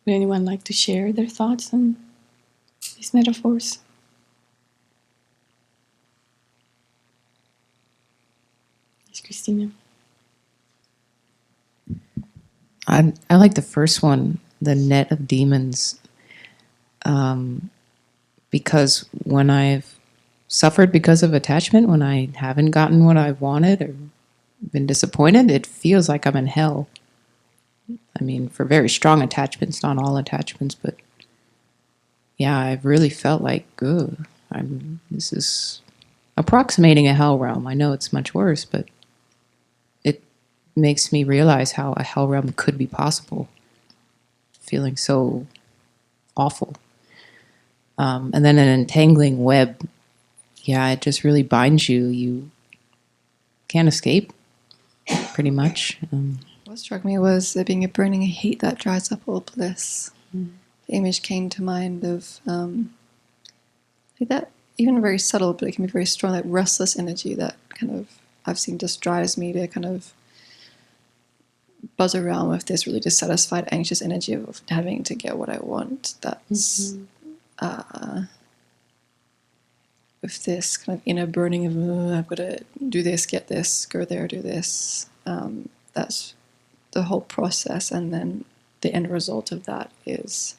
Would anyone like to share their thoughts on these metaphors? Yes, Christina. I like the first one, the net of demons, because when I've suffered because of attachment, when I haven't gotten what I've wanted or been disappointed, it feels like I'm in hell. I mean, for very strong attachments, not all attachments, but yeah, I've really felt like, ugh, this is approximating a hell realm. I know it's much worse, but it makes me realize how a hell realm could be possible. Feeling so awful. And then an entangling web, yeah, it just really binds you. You can't escape, pretty much. What struck me was there being a burning heat that dries up all bliss. The image came to mind of like that, even very subtle, but it can be very strong, that restless energy that kind of I've seen just drives me to kind of buzz around with this really dissatisfied, anxious energy of having to get what I want. That's with this kind of inner burning of I've got to do this, get this, go there, do this. That's the whole process, and then the end result of that is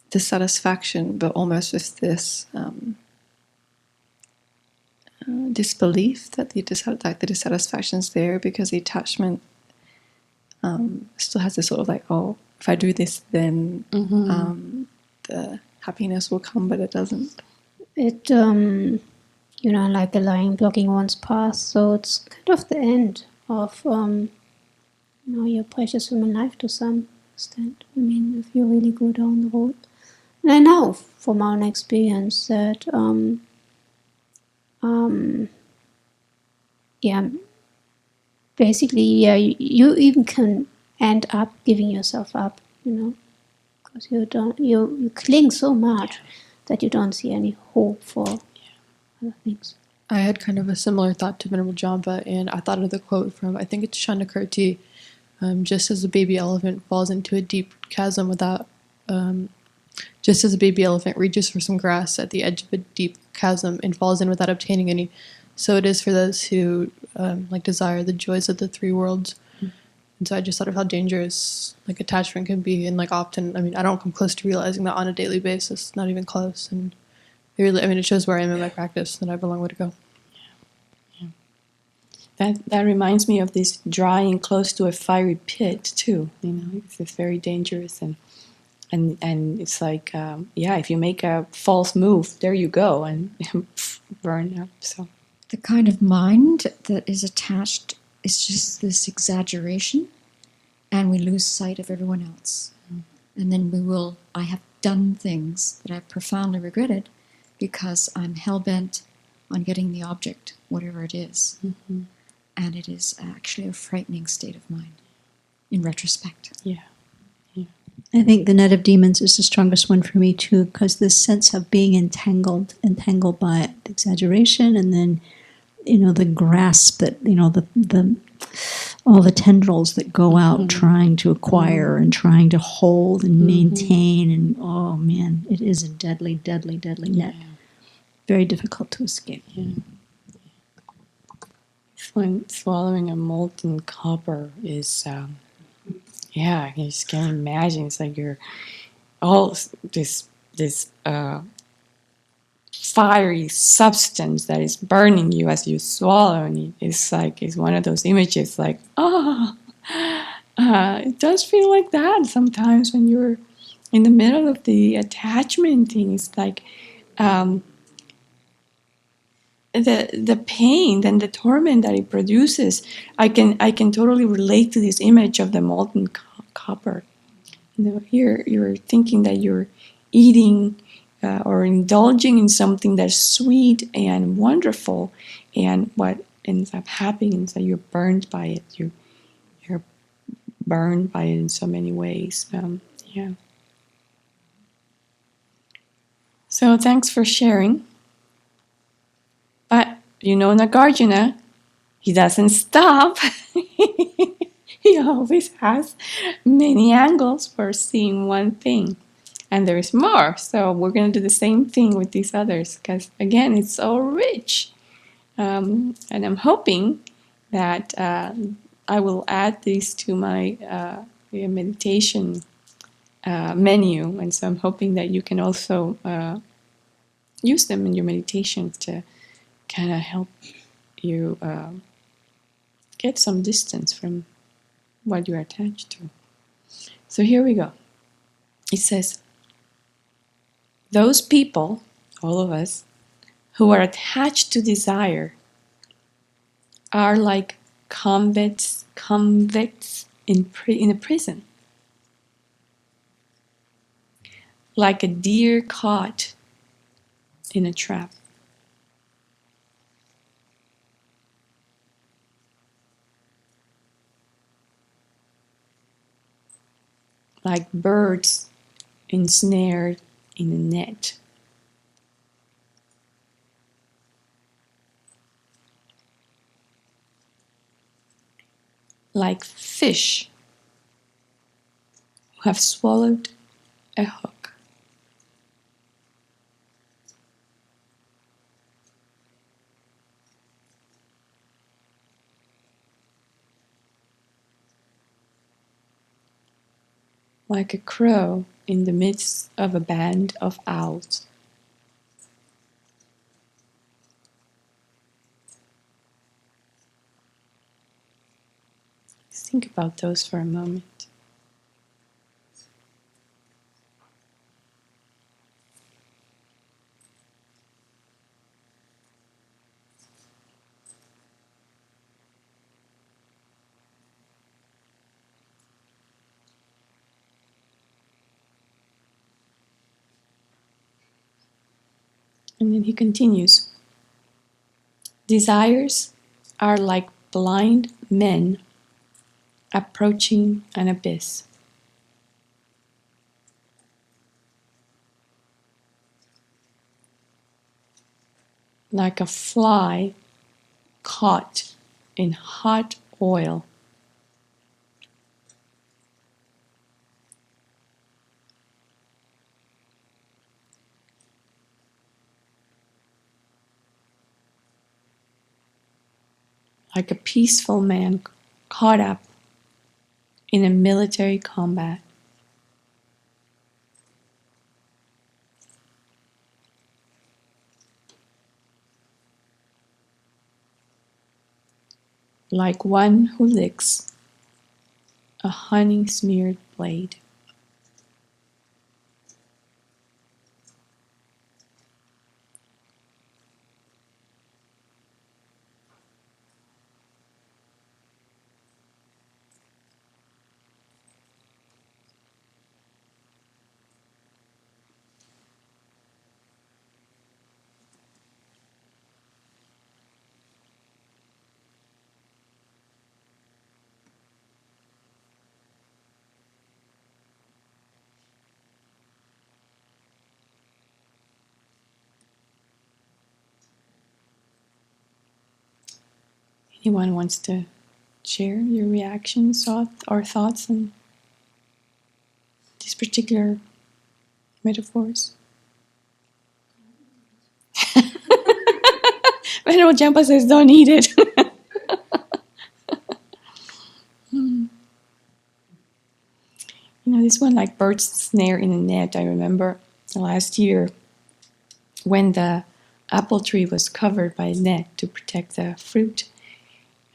dissatisfaction, but almost with this disbelief that the dissatisfaction is there, because the attachment still has this sort of like, oh, if I do this, then the happiness will come, but it doesn't. It, like a line blocking one's path. So it's kind of the end of, your precious human life to some extent. I mean, if you really go down the road. And I know from our own experience that, basically, you even can end up giving yourself up, because you cling so much that you don't see any hope for other things. I had kind of a similar thought to Venerable Jampa, and I thought of the quote from, I think it's Chandakirti, just as a baby elephant falls into a deep chasm without, just as a baby elephant reaches for some grass at the edge of a deep chasm and falls in without obtaining any, so it is for those who desire the joys of the three worlds. And so I just thought of how dangerous attachment can be, and often, I don't come close to realizing that on a daily basis, not even close. And it really, it shows where I am in my practice, that I have a long way to go. That reminds me of this drying close to a fiery pit too. It's very dangerous, and it's like if you make a false move, there you go, and burn up. So The kind of mind that is attached is just this exaggeration, and we lose sight of everyone else. And then I have done things that I've profoundly regretted because I'm hell-bent on getting the object, whatever it is. And it is actually a frightening state of mind, in retrospect. yeah. I think the net of demons is the strongest one for me too, because this sense of being entangled by exaggeration, and then the grasp that the all the tendrils that go out trying to acquire and trying to hold and maintain, and oh man, it is a deadly, deadly, deadly net. Very difficult to escape. Swallowing a molten copper is, you just can't imagine. It's like you're all this fiery substance that is burning you as you swallow, and it's one of those images like, it does feel like that sometimes when you're in the middle of the attachment thing. It's like the pain and the torment that it produces. I can totally relate to this image of the molten copper. You're thinking that you're eating or indulging in something that's sweet and wonderful, and what ends up happening is that you're burned by it. You're burned by it in so many ways. So thanks for sharing. But Nagarjuna, he doesn't stop. He always has many angles for seeing one thing. And there's more. So we're going to do the same thing with these others, because, again, it's so rich. And I'm hoping that I will add these to my meditation menu. And so I'm hoping that you can also use them in your meditations to kind of help you get some distance from what you're attached to. So here we go. It says, those people, all of us, who are attached to desire are like convicts in a prison. Like a deer caught in a trap. Like birds ensnared in a net. like fish who have swallowed a hook. Like a crow in the midst of a band of owls. Think about those for a moment. And then he continues. Desires are like blind men approaching an abyss. Like a fly caught in hot oil. Like a peaceful man caught up in a military combat. Like one who licks a honey-smeared blade. Anyone wants to share your reactions or thoughts on these particular metaphors? Venerable Jampa says, don't eat it. You know, this one like bird's snare in a net. I remember last year when the apple tree was covered by a net to protect the fruit.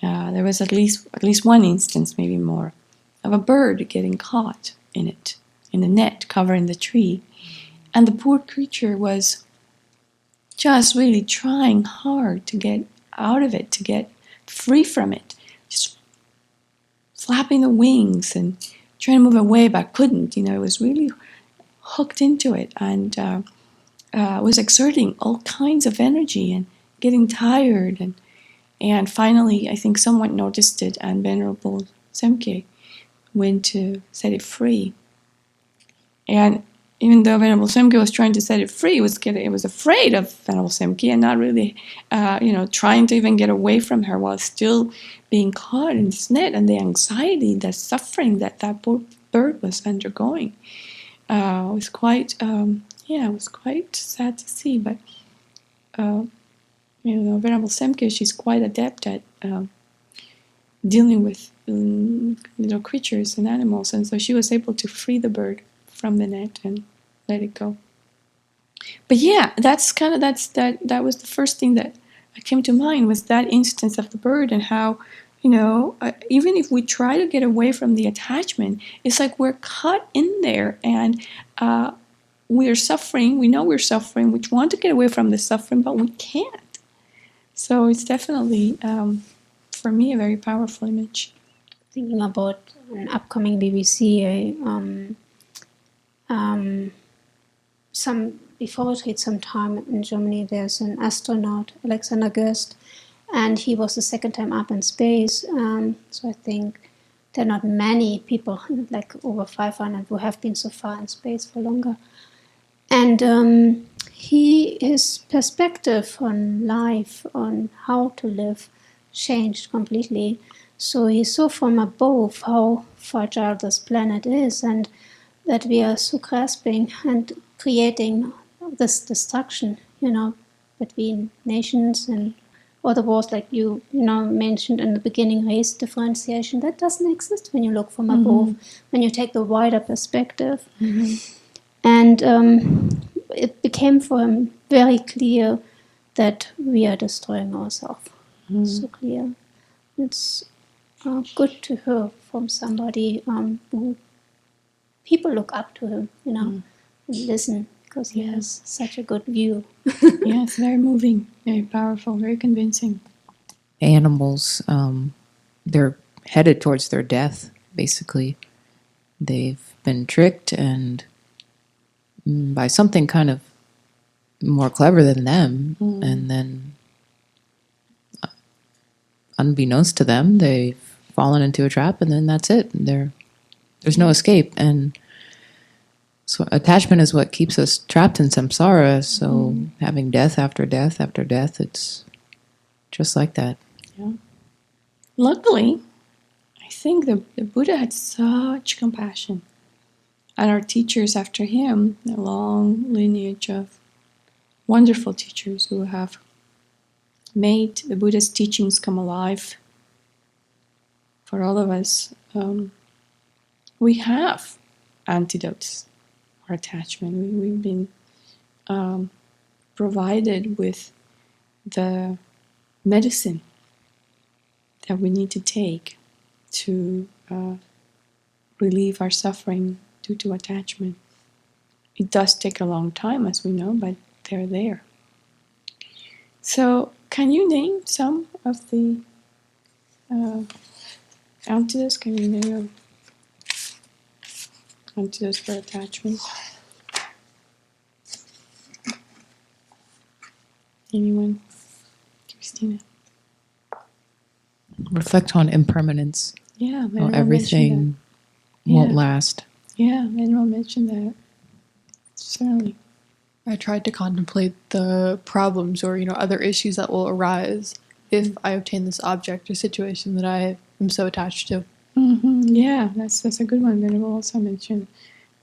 There was at least one instance, maybe more, of a bird getting caught in it, in the net covering the tree. And the poor creature was just really trying hard to get out of it, to get free from it. Just flapping the wings and trying to move away, but couldn't. You know, it was really hooked into it and was exerting all kinds of energy and getting tired. And finally, I think someone noticed it, and Venerable Semke went to set it free. And even though Venerable Semke was trying to set it free, it was afraid of Venerable Semke and not really, trying to even get away from her while still being caught in this net, and the anxiety, the suffering that poor bird was undergoing. Was quite, it was quite sad to see. But Venerable Semke, she's quite adept at dealing with little creatures and animals, and so she was able to free the bird from the net and let it go. But yeah, that was the first thing that came to mind, was that instance of the bird, and how, even if we try to get away from the attachment, it's like we're caught in there, and we're suffering. We know we're suffering. We want to get away from the suffering, but we can't. So it's definitely, for me, a very powerful image. Thinking about an upcoming BBC, before retreat sometime in Germany, there's an astronaut, Alexander Gerst, and he was the second time up in space. So I think there are not many people, like over 500, who have been so far in space for longer. And his perspective on life, on how to live, changed completely. So he saw from above how fragile this planet is, and that we are so grasping and creating this destruction, between nations and other wars, like you mentioned in the beginning, race differentiation. That doesn't exist when you look from above, when you take the wider perspective. And it became for him very clear that we are destroying ourselves. So clear. It's good to hear from somebody who people look up to him, and listen, because he has such a good view. Yes, very moving, very powerful, very convincing. Animals, they're headed towards their death, basically. They've been tricked and by something kind of more clever than them, and then unbeknownst to them, they've fallen into a trap, and then that's it. There's no escape, and so attachment is what keeps us trapped in samsara. So having death after death after death, it's just like that. Yeah. Luckily, I think the Buddha had such compassion, and our teachers after him, a long lineage of wonderful teachers who have made the Buddha's teachings come alive for all of us. We have antidotes for attachment. We've been provided with the medicine that we need to take to relieve our suffering due to attachment. It does take a long time, as we know, but they're there. So, can you name some of the antidotes? Can you name antidotes for attachment? Anyone? Christina? Reflect on impermanence. Yeah, How Manuel everything that. won't Yeah. last. Yeah, Manuel mentioned that. Certainly. I tried to contemplate the problems or other issues that will arise if I obtain this object or situation that I am so attached to. Yeah, that's a good one. Venerable also mentioned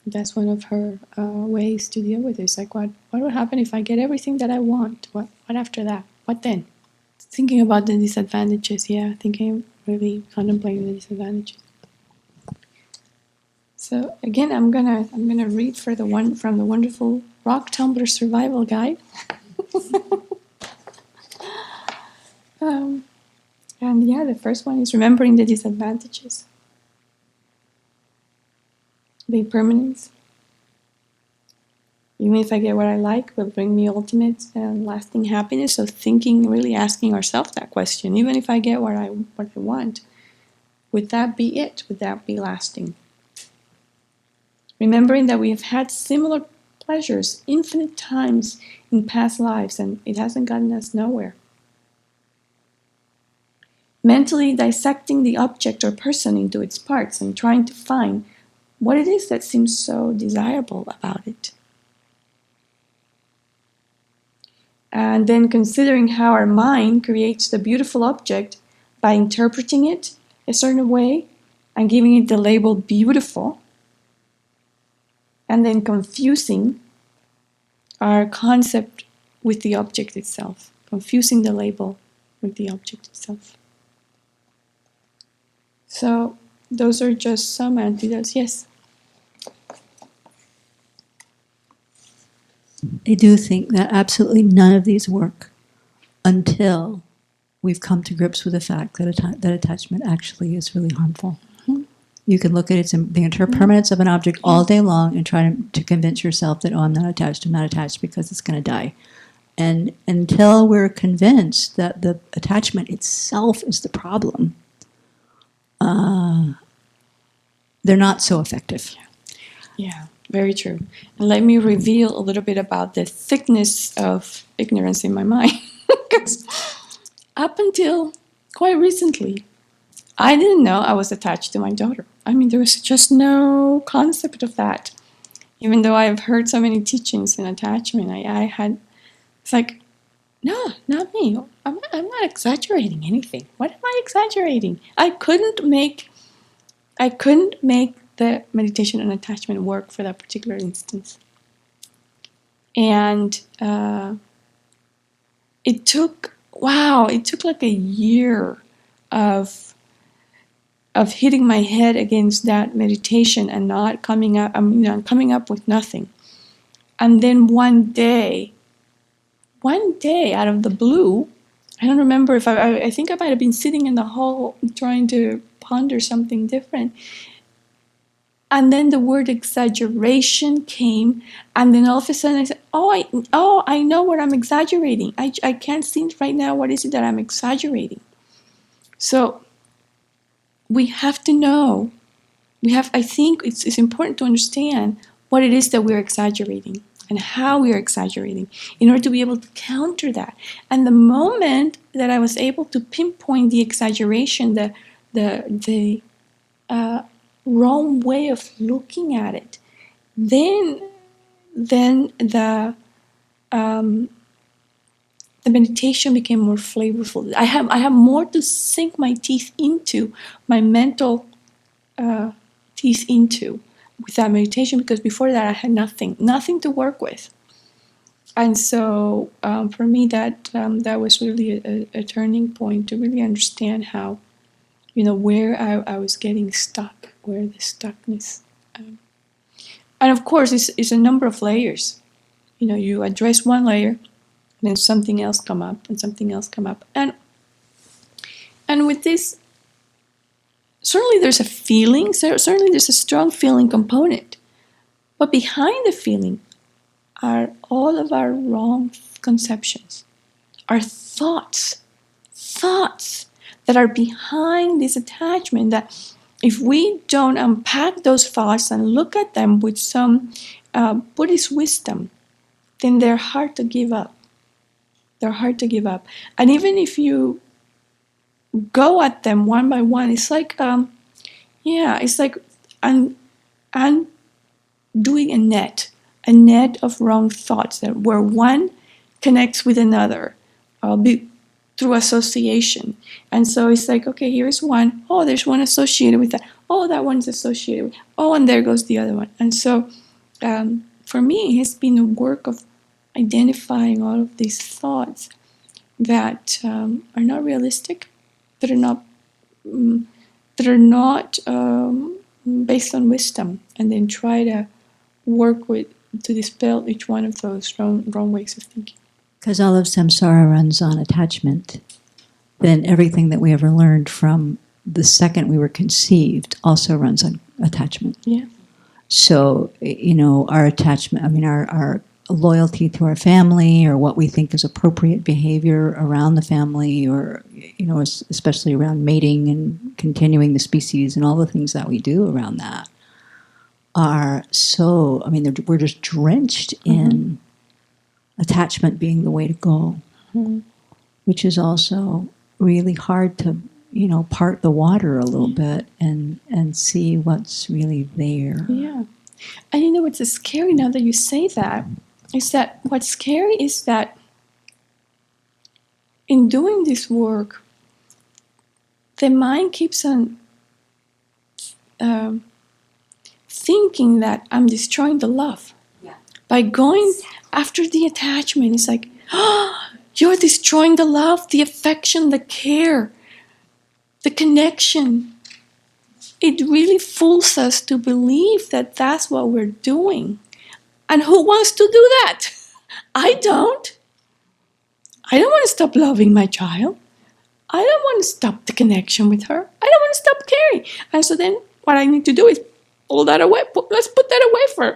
that's one of her ways to deal with it. It's like, what would happen if I get everything that I want? What after that? What then? Thinking about the disadvantages. Yeah, thinking, really contemplating the disadvantages. So again, I'm gonna read for the one from the wonderful Rock Tumbler Survival Guide. And yeah, the first one is remembering the disadvantages. The impermanence. Even if I get what I like, will bring me ultimate and lasting happiness. So thinking, really asking ourselves that question. Even if I get what I want, would that be it? Would that be lasting? Remembering that we have had similar pleasures infinite times in past lives, and it hasn't gotten us nowhere. Mentally dissecting the object or person into its parts and trying to find what it is that seems so desirable about it. And then considering how our mind creates the beautiful object by interpreting it a certain way and giving it the label beautiful, and then confusing our concept with the object itself, confusing the label with the object itself. So those are just some antidotes. Yes? I do think that absolutely none of these work until we've come to grips with the fact that attachment actually is really harmful. You can look at the impermanence of an object all day long and try to convince yourself that, I'm not attached because it's going to die. And until we're convinced that the attachment itself is the problem, they're not so effective. Yeah, very true. And let me reveal a little bit about the thickness of ignorance in my mind. Because up until quite recently, I didn't know I was attached to my daughter. I mean, there was just no concept of that. Even though I've heard so many teachings in attachment, it's like, no, not me. I'm I'm not exaggerating anything. What am I exaggerating? I couldn't make the meditation on attachment work for that particular instance. And it took like a year of hitting my head against that meditation and not coming up, coming up with nothing. And then one day out of the blue, I don't remember if I think I might have been sitting in the hall trying to ponder something different. And then the word exaggeration came, and then all of a sudden I said, I know what I'm exaggerating. I can't see right now what is it that I'm exaggerating. So we have to know, I think it's important to understand what it is that we're exaggerating and how we are exaggerating in order to be able to counter that. And the moment that I was able to pinpoint the exaggeration, the wrong way of looking at it, then the meditation became more flavorful. I have more to sink my teeth into, my mental teeth into with that meditation, because before that I had nothing to work with. And so for me that was really a turning point to really understand how, where I was getting stuck, where the stuckness. And of course it's a number of layers. You address one layer, and then something else come up, and something else come up. And with this, certainly there's a feeling, certainly there's a strong feeling component. But behind the feeling are all of our wrong conceptions, our thoughts that are behind this attachment, that if we don't unpack those thoughts and look at them with some Buddhist wisdom, then they're hard to give up. And even if you go at them one by one, it's like doing a net of wrong thoughts, where one connects with another through association. And so it's like, okay, here's one. Oh, there's one associated with that. Oh, that one's associated with. Oh, and there goes the other one. And so for me, it has been a work of identifying all of these thoughts that are not realistic, that are not based on wisdom, and then try to work to dispel each one of those wrong ways of thinking. Because all of samsara runs on attachment, then everything that we ever learned from the second we were conceived also runs on attachment. Yeah. So, our attachment, our loyalty to our family, or what we think is appropriate behavior around the family, or, especially around mating and continuing the species and all the things that we do around that, are so, we're just drenched in attachment being the way to go, which is also really hard to, part the water a little bit and see what's really there. Yeah. And what's scary now that you say that, is that what's scary is that in doing this work, the mind keeps on thinking that I'm destroying the love. Yeah. By going after the attachment, it's like, you're destroying the love, the affection, the care, the connection. It really fools us to believe that that's what we're doing. And who wants to do that? I don't. I don't want to stop loving my child. I don't want to stop the connection with her. I don't want to stop caring. And so then what I need to do is pull that away. Let's put that away for,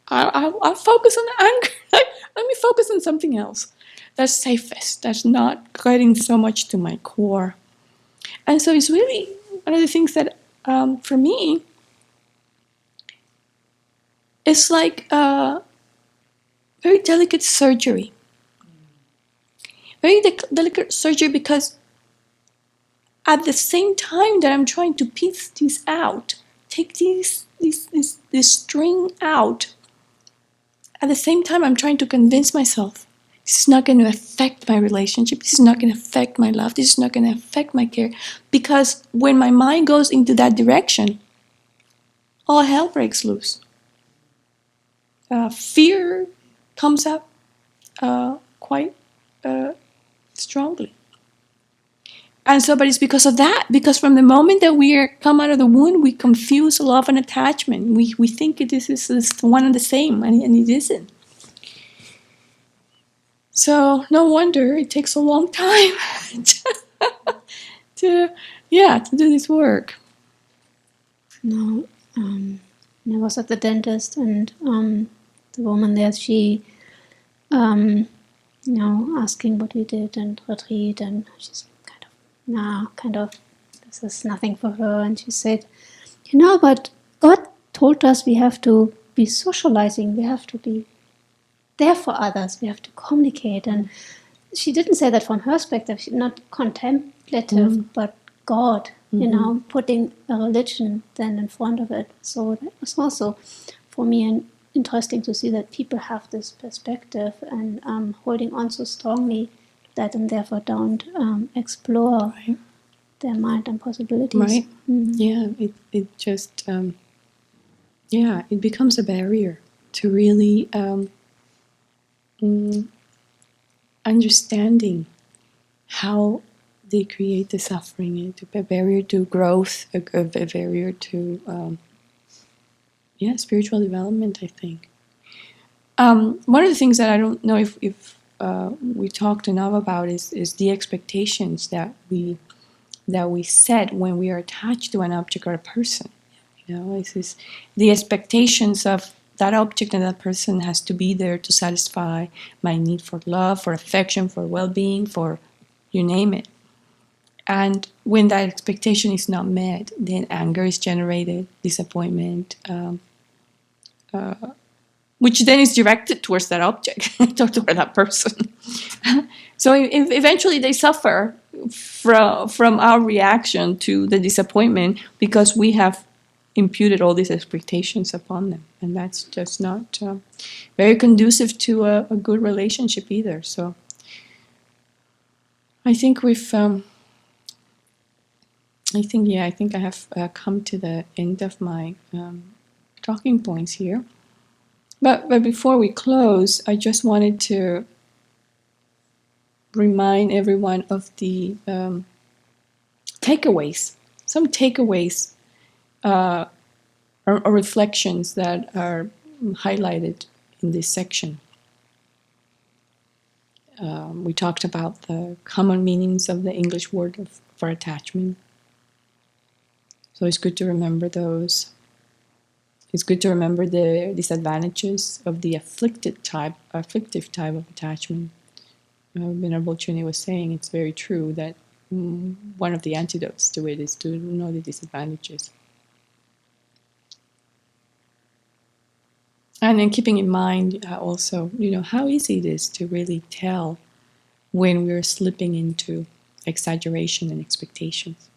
I'll focus on the anger. Let me focus on something else that's safest, that's not getting so much to my core. And so it's really one of the things that, for me, it's like a very delicate surgery. Very delicate surgery, because at the same time that I'm trying to piece these out, take this string out, at the same time I'm trying to convince myself, This is not going to affect my relationship. This is not going to affect my love. This is not going to affect my care. Because when my mind goes into that direction, all hell breaks loose. Fear comes up quite strongly. And so, but it's because of that. Because from the moment that we come out of the womb, we confuse love and attachment. We think this is one and the same, and it isn't. So no wonder it takes a long time to do this work. No, I was at the dentist, and the woman there, she, asking what we did and retreat, and she's kind of, this is nothing for her. And she said, but God told us we have to be socializing, we have to be there for others, we have to communicate. And she didn't say that from her perspective, she's not contemplative, but God, putting a religion then in front of it. So that was also for me interesting to see that people have this perspective and holding on so strongly that, and therefore don't explore their mind and possibilities. Right. Yeah, it just, it becomes a barrier to really understanding how they create the suffering, a barrier to growth, a barrier to, spiritual development, I think. One of the things that I don't know if we talked enough about is the expectations that we set when we are attached to an object or a person. It's the expectations of that object and that person has to be there to satisfy my need for love, for affection, for well-being, for you name it. And when that expectation is not met, then anger is generated, disappointment, which then is directed towards that object, or toward that person. So eventually they suffer from our reaction to the disappointment because we have imputed all these expectations upon them. And that's just not very conducive to a good relationship either. So I think I think I have come to the end of my talking points here. But before we close, I just wanted to remind everyone of the takeaways, some takeaways or reflections that are highlighted in this section. We talked about the common meanings of the English word for attachment. So it's good to remember those. It's good to remember the disadvantages of the afflictive type of attachment. Venerable Chune was saying it's very true that one of the antidotes to it is to know the disadvantages. And then keeping in mind also, how easy it is to really tell when we're slipping into exaggeration and expectations.